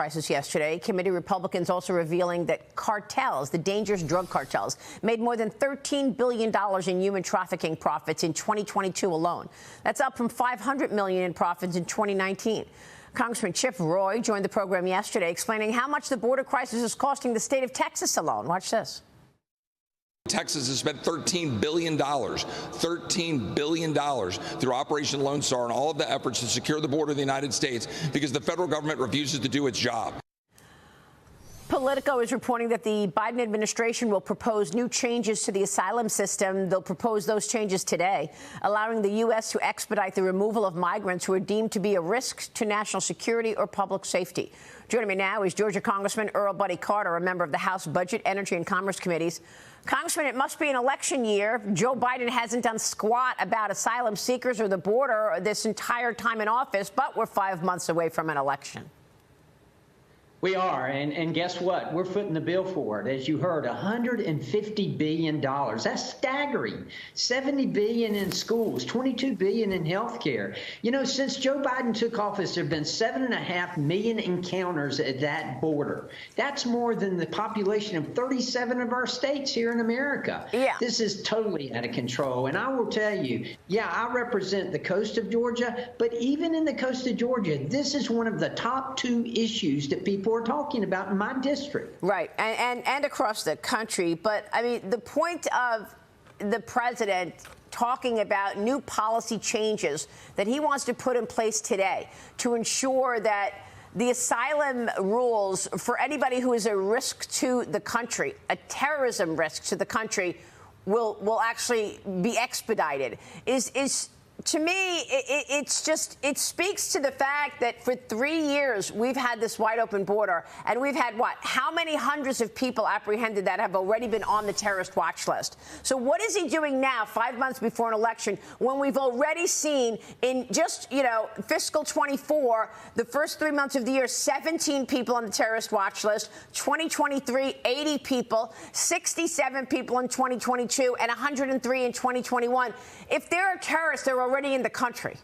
Crisis yesterday. Committee Republicans also revealing that cartels, the dangerous drug cartels, made more than $13 billion in human trafficking profits in 2022 alone. That's up from $500 million in profits in 2019. Congressman Chip Roy joined the program yesterday explaining how much the border crisis is costing the state of Texas alone. Watch this. Texas has spent $13 billion through Operation Lone Star and all of the efforts to secure the border of the United States because the federal government refuses to do its job. Politico is reporting that the Biden administration will propose new changes to the asylum system. They'll propose those changes today, allowing the U.S. to expedite the removal of migrants who are deemed to be a risk to national security or public safety. Joining me now is Georgia Congressman Earl Buddy Carter, a member of the House Budget, Energy and Commerce Committees. Congressman, it must be an election year. Joe Biden hasn't done squat about asylum seekers or the border this entire time in office, but we're 5 months away from an election. We are, and guess what? We're footing the bill for it. As you heard, $150 billion. That's staggering. $70 billion in schools, $22 billion in health care. You know, since Joe Biden took office, there have been 7.5 million encounters at that border. That's more than the population of 37 of our states here in America. Yeah. This is totally out of control. And I will tell you, yeah, I represent the coast of Georgia, but even in the coast of Georgia, this is one of the top 2 issues that people are talking about in my district. Right, and across the country. But, I mean, the point of the president talking about new policy changes that he wants to put in place today to ensure that the asylum rules for anybody who is a risk to the country, a terrorism risk to the country, will actually be expedited is to me, it speaks to the fact that for 3 years we've had this wide open border, and we've had how many hundreds of people apprehended that have already been on the terrorist watch list. So what is he doing now, 5 months before an election, when we've already seen in just, fiscal 24, the first 3 months of the year, 17 people on the terrorist watch list, 2023, 80 people, 67 people in 2022, and 103 in 2021. If they're a terrorist, they're already in the country.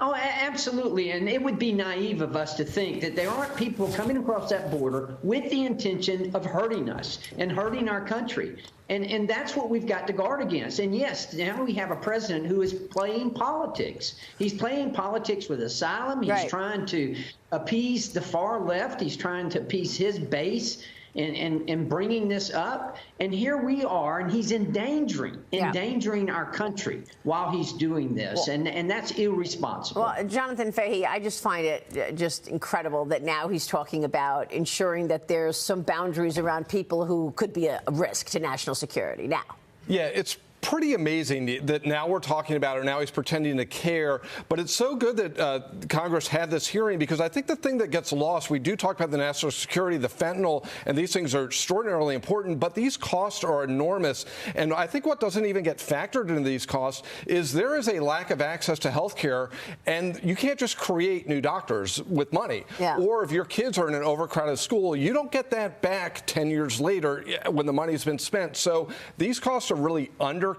Oh, absolutely. And it would be naive of us to think that there aren't people coming across that border with the intention of hurting us and hurting our country. And that's what we've got to guard against. And yes, now we have a president who is playing politics. He's playing politics with asylum. He's trying to appease the far left. He's trying to appease his base. And bringing this up, and here we are, and he's endangering our country while he's doing this, and that's irresponsible. Well, Jonathan Fahey, I just find it just incredible that now he's talking about ensuring that there's some boundaries around people who could be a risk to national security now. Yeah, it's pretty amazing that now we're talking about it, now he's pretending to care. But it's so good that Congress had this hearing, because I think the thing that gets lost, we do talk about the national security, the fentanyl, and these things are extraordinarily important, but these costs are enormous. And I think what doesn't even get factored into these costs is there is a lack of access to health care, and you can't just create new doctors with money. Yeah. Or if your kids are in an overcrowded school, you don't get that back 10 years later when the money's been spent. So these costs are really undercounted,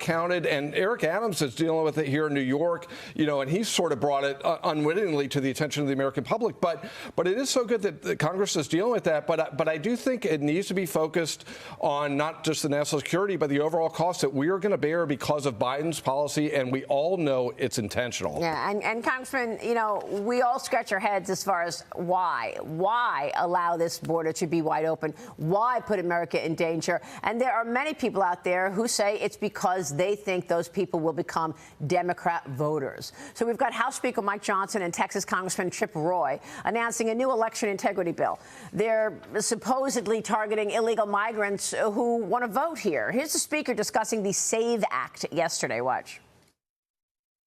and Eric Adams is dealing with it here in New York, and he's sort of brought it unwittingly to the attention of the American public. But it is so good that Congress is dealing with that. But I do think it needs to be focused on not just the national security, but the overall cost that we are going to bear because of Biden's policy, and we all know it's intentional. Yeah, and Congressman, we all scratch our heads as far as why allow this border to be wide open? Why put America in danger? And there are many people out there who say it's because they think those people will become Democrat voters. So we've got House Speaker Mike Johnson and Texas Congressman Chip Roy announcing a new election integrity bill. They're supposedly targeting illegal migrants who want to vote here. Here's the speaker discussing the SAVE Act yesterday. Watch.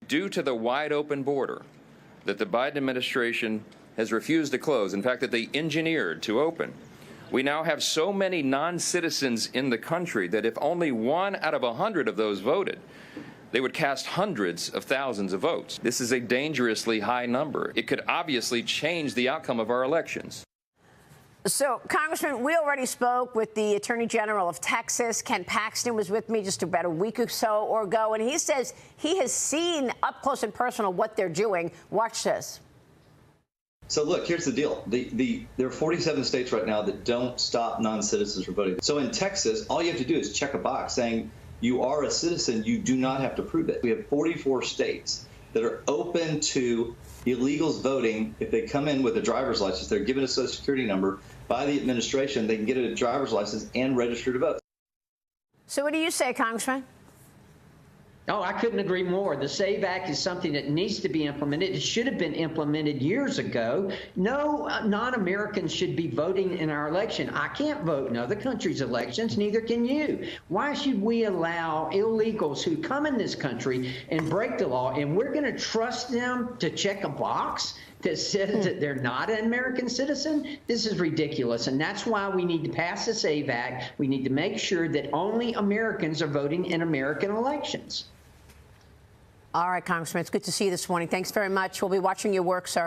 Due to the wide open border that the Biden administration has refused to close, in fact, that they engineered to open, we now have so many non-citizens in the country that if only 1 out of 100 of those voted, they would cast hundreds of thousands of votes. This is a dangerously high number. It could obviously change the outcome of our elections. So, Congressman, we already spoke with the Attorney General of Texas. Ken Paxton was with me just about a week or so ago, and he says he has seen up close and personal what they're doing. Watch this. So look, here's the deal. There are 47 states right now that don't stop non-citizens from voting. So in Texas, all you have to do is check a box saying you are a citizen. You do not have to prove it. We have 44 states that are open to illegals voting. If they come in with a driver's license, they're given a social security number by the administration. They can get a driver's license and register to vote. So what do you say, Congressman? Oh, I couldn't agree more. The SAVE Act is something that needs to be implemented. It should have been implemented years ago. No non-Americans should be voting in our election. I can't vote in other countries' elections, neither can you. Why should we allow illegals who come in this country and break the law, and we're going to trust them to check a box that says that they're not an American citizen? This is ridiculous, and that's why we need to pass the SAVE Act. We need to make sure that only Americans are voting in American elections. All right, Congressman, it's good to see you this morning. Thanks very much. We'll be watching your work, sir.